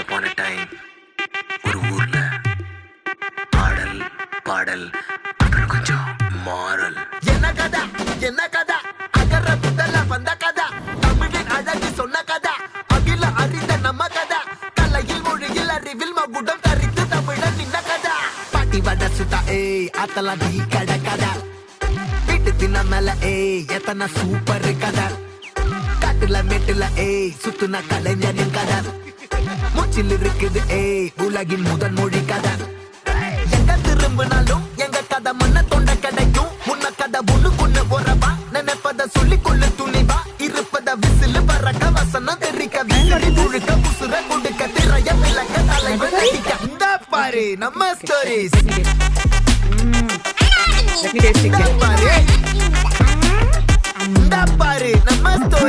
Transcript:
Once upon a time ஒரு ஊர்ல ஆடல் பாடல் அப்புறம் கொஞ்சம் மாறல். என்ன கதா அகர முதல வந்த கதா தமிழின் அழகு சொன்ன கதா அகில அறிந்த நம்ம கதா கலையில் மொழியில் அறிவில் மகுடம் தரித்து தமிழன் நின்ன கதா பாட்டி வட சுட்டா அத்தலாம் டீ கட கதா வீட்டு தின்ன மேல எத்தனை சூப்பர் கதா காட்டுல மேட்டுல சுத்துன கலைஞரின் கதா மூச்சில் இருக்குது உலகின் முதன் மொழி கதா எங்க திரும்பினாலும் எங்க கதை மண்ண தொண்ட கிடைக்கும் முன்ன கதை ஒண்ணு போறவா நினைப்பத சொல்லிக்கொள்ளு துணிவா இருப்பத விசிலு பறக்க வசனம் தெரிக்க விசிறி முழுக்க புசுர கொடுக்க திரைய விளக்க தலைவர் நடிக்க இந்த பாரு நம்ம stories Let me taste it. பாரு இந்த பாரு நம்ம ஸ்டோரி